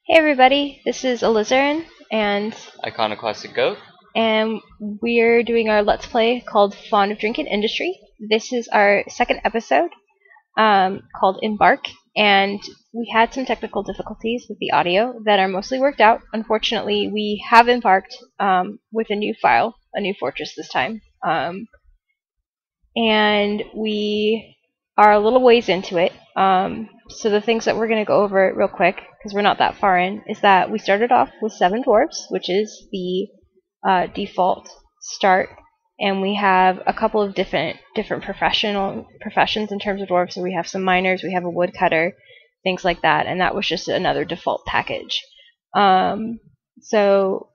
Hey everybody, this is Alizaryn, and Iconoclastic Goat. we're doing our Let's Play called Fond of Drink and Industry. This is our second episode, called EMBARK, and we had some technical difficulties with the audio that are mostly worked out. Unfortunately, we have embarked with a new file, a new fortress this time, and we are a little ways into it. So the things that we're going to go over real quick, because we're not that far in, is that we started off with 7 dwarves, which is the default start, and we have a couple of different professions in terms of dwarves. So we have some miners, we have a woodcutter, things like that, and that was just another default package. So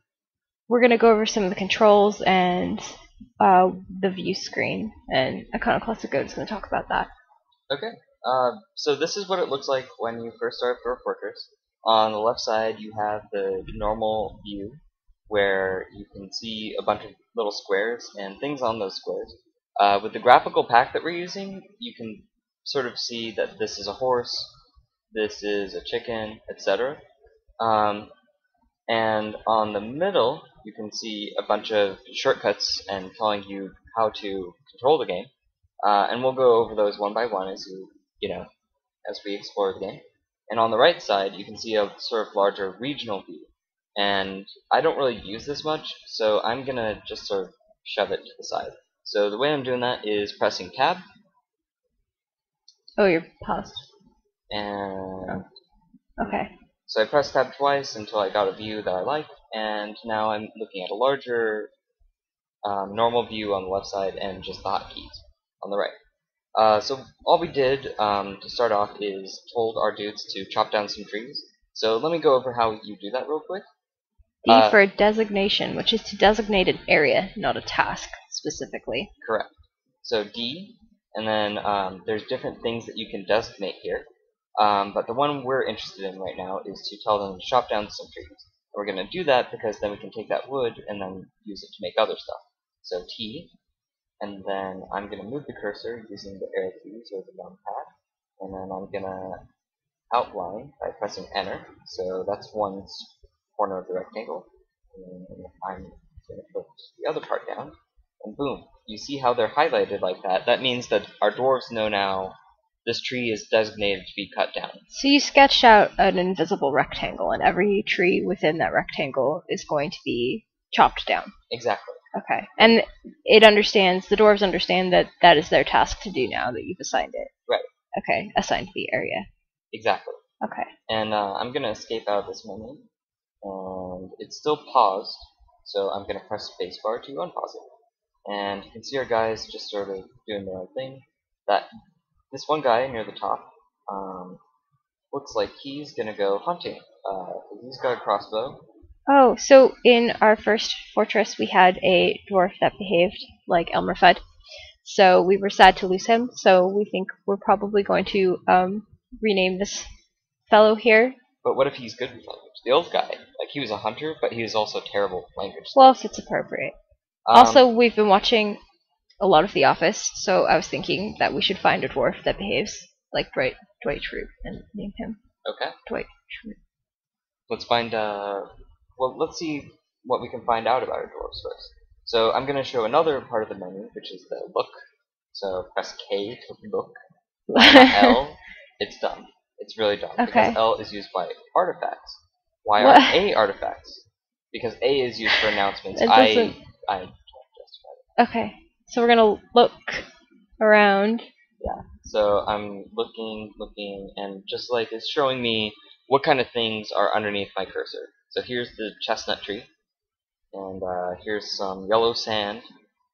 we're going to go over some of the controls and the view screen, and Iconoclastic Goat is going to talk about that. Okay. So this is what it looks like when you first start Dwarf Fortress. On the left side, you have the normal view, where you can see a bunch of little squares and things on those squares. With the graphical pack that we're using, you can sort of see that this is a horse, this is a chicken, etc. And on the middle, you can see a bunch of shortcuts and telling you how to control the game. And we'll go over those one by one as as we explore the game. And on the right side, you can see a sort of larger regional view. And I don't really use this much, so I'm gonna just sort of shove it to the side. So the way I'm doing that is pressing tab. Oh, you're paused. And okay. So I pressed tab twice until I got a view that I liked, and now I'm looking at a larger normal view on the left side and just the hotkeys on the right. So all we did to start off is told our dudes to chop down some trees. So let me go over how you do that real quick. D for designation, which is to designate an area, not a task specifically. Correct. So D, and then there's different things that you can designate here. But the one we're interested in right now is to tell them to chop down some trees. And we're going to do that because then we can take that wood and then use it to make other stuff. So T, and then I'm going to move the cursor using the arrow keys or the numpad, and then I'm going to outline by pressing enter. So that's one corner of the rectangle. And then I'm going to put the other part down, and boom. You see how they're highlighted like that? That means that our dwarves know now this tree is designated to be cut down. So you sketched out an invisible rectangle, and every tree within that rectangle is going to be chopped down. Exactly. Okay. And it understands, the dwarves understand that that is their task to do now that you've assigned it. Right. Okay. Assigned the area. Exactly. Okay. And I'm going to escape out of this menu. And it's still paused, so I'm going to press spacebar to unpause it. And you can see our guys just sort of doing their own thing. This one guy near the top looks like he's going to go hunting. He's got a crossbow. Oh, so in our first fortress we had a dwarf that behaved like Elmer Fudd. So we were sad to lose him, so we think we're probably going to rename this fellow here. But what if he's good with language? The old guy, like he was a hunter, but he was also terrible with language. Well, if it's appropriate. Also, we've been watching a lot of The Office, so I was thinking that we should find a dwarf that behaves like Dwight Schrute and name him. Okay. Dwight Schrute. Let's find. Well, let's see what we can find out about our dwarves first. So I'm going to show another part of the menu, which is the look. So press K to look. L, it's done. It's really done. Okay. Because L is used by artifacts. Why aren't A artifacts? Because A is used for announcements. I can't justify that. Okay. So we're going to look around. Yeah. So I'm looking, and just like it's showing me what kind of things are underneath my cursor. So here's the chestnut tree, and here's some yellow sand,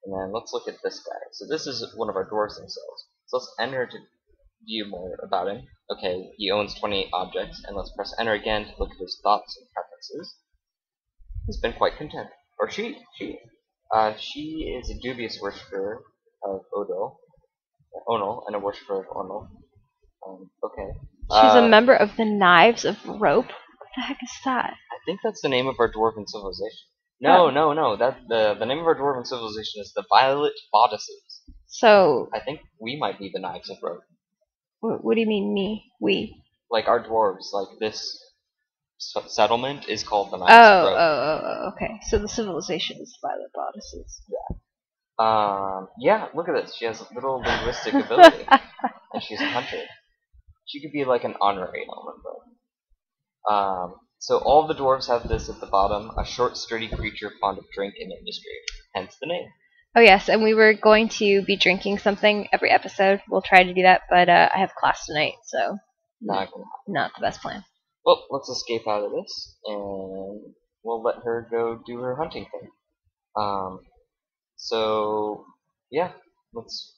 and then let's look at this guy. So this is one of our dwarves themselves. So let's enter to view more about him. Okay, he owns 28 objects, and let's press enter again to look at his thoughts and preferences. He's been quite content. Or she is a dubious worshipper of Onal, and a worshipper of Onal. Okay. She's a member of the Knives of Rope. What the heck is that? I think that's the name of our dwarven civilization. No. That the name of our dwarven civilization is the Violet Bodices. So I think we might be the Knives of Rope. What do you mean me? We? Like our dwarves, like this settlement is called the Oh, Night's Grove. okay. So the civilization is Violet Bodices. Yeah, look at this. She has a little linguistic ability. And she's a hunter. She could be like an honorary element, though. So all the dwarves have this at the bottom, a short, sturdy creature fond of drink and industry. Hence the name. Oh yes, and we were going to be drinking something every episode. We'll try to do that, but I have class tonight, so Not gonna happen. not the best plan. Well, let's escape out of this, and we'll let her go do her hunting thing. So, yeah, let's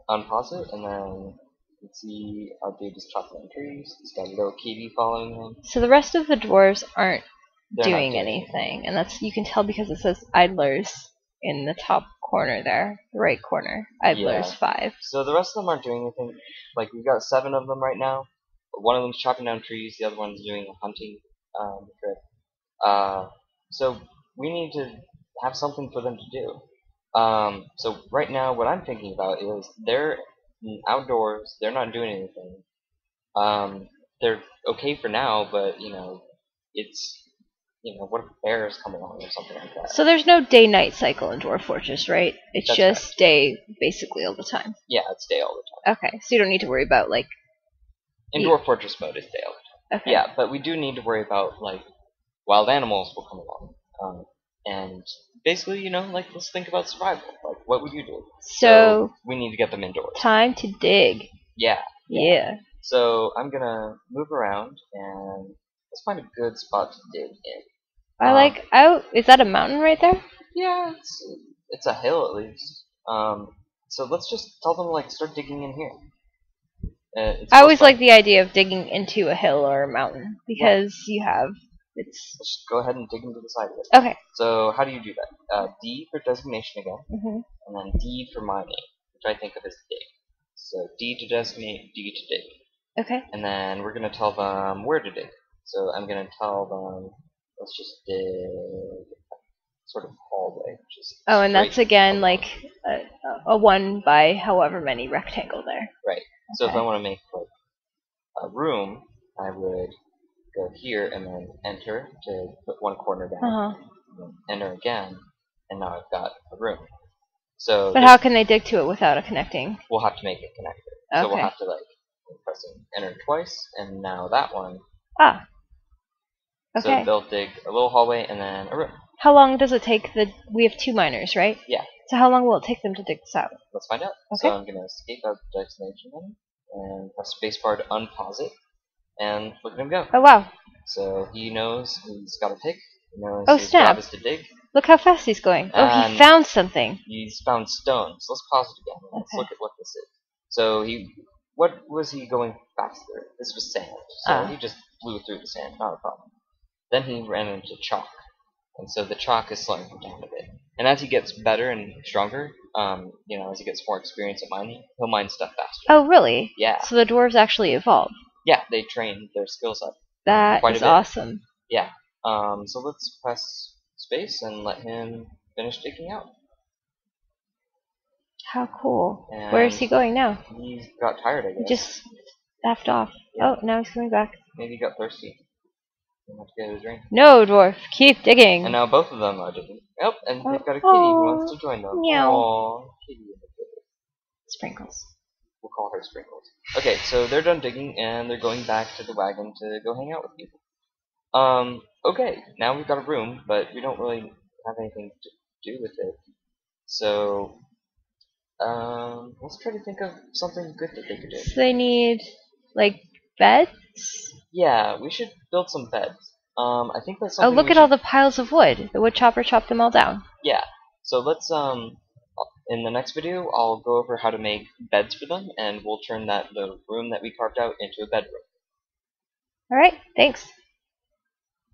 unpause it, and then let's see our dude is chopping down trees. He's got a little kitty following him. So the rest of the dwarves aren't They're not doing anything, and that's you can tell because it says idlers in the top corner there, the right corner. Idlers Yeah. 5. So the rest of them aren't doing anything. Like, we've got 7 of them right now. One of them's chopping down trees, the other one's doing a hunting trip. So we need to have something for them to do. So right now, what I'm thinking about is they're outdoors, they're not doing anything. They're okay for now, but, it's, what if a bear is coming along or something like that? So there's no day-night cycle in Dwarf Fortress, right? It's That's just day basically all the time. Yeah, it's day all the time. Okay, so you don't need to worry about, like... In Dwarf Fortress mode, it's day all the time. Okay. Yeah, but we do need to worry about, like, wild animals will come along. And basically, let's think about survival. Like, what would you do? So we need to get them indoors. time to dig. Yeah. Yeah. So I'm gonna move around and let's find a good spot to dig in. Is that a mountain right there? Yeah, it's a hill at least. So let's just tell them like start digging in here. I always like the idea of digging into a hill or a mountain because Let's just go ahead and dig into the side of it. Okay. So how do you do that? D for designation again, Mhm. and then D for mining, which I think of as dig. So D to designate, D to dig. Okay. And then we're gonna tell them where to dig. So I'm gonna tell them let's just dig sort of hallway. And that's again like a 1 by however many rectangle there. Right. So if I want to make like a room, I would go here and then enter to put one corner down. Enter again, and now I've got a room. So but how can they dig to it without a connecting? We'll have to make it connected. Okay. So we'll have to like press enter twice, and now that one. Ah. Okay. So they'll dig a little hallway and then a room. How long does it take we have 2 miners, right? Yeah. So how long will it take them to dig this out? Let's find out. Okay. So I'm gonna escape out the destination menu and press spacebar to unpause it, and look at him go. Oh wow. So he knows he's got a pick. He knows his snap. job is to dig. Look how fast he's going. And he found something. He's found stone. So let's pause it again. Let's look at what this is. So what was he going faster? This was sand. So he just flew through the sand, not a problem. Then he ran into chalk. And so the chalk is slowing him down a bit. And as he gets better and stronger, as he gets more experience at mining, he'll mine stuff faster. Oh, really? Yeah. So the dwarves actually evolved. Yeah, they train their skills up. That is awesome. Yeah. So let's press space and let him finish digging out. How cool. And where is he going now? He got tired, I guess. He just effed off. Yeah. Oh, now he's coming back. Maybe he got thirsty. He'll have to get a drink. No, dwarf. Keep digging. And now both of them are digging. Yep, and they've got a kitty who wants to join them. Meow. Aww, kitty and the kitty. Sprinkles. We'll call her Sprinkles. Okay, so they're done digging, and they're going back to the wagon to go hang out with people. Okay, now we've got a room, but we don't really have anything to do with it. So, let's try to think of something good that they could do. So they need, like, beds? Yeah, we should build some beds. I think that's something. Oh, look at all the piles of wood. The wood chopper chopped them all down. Yeah. So let's in the next video I'll go over how to make beds for them, and we'll turn the room that we carved out into a bedroom. All right. Thanks.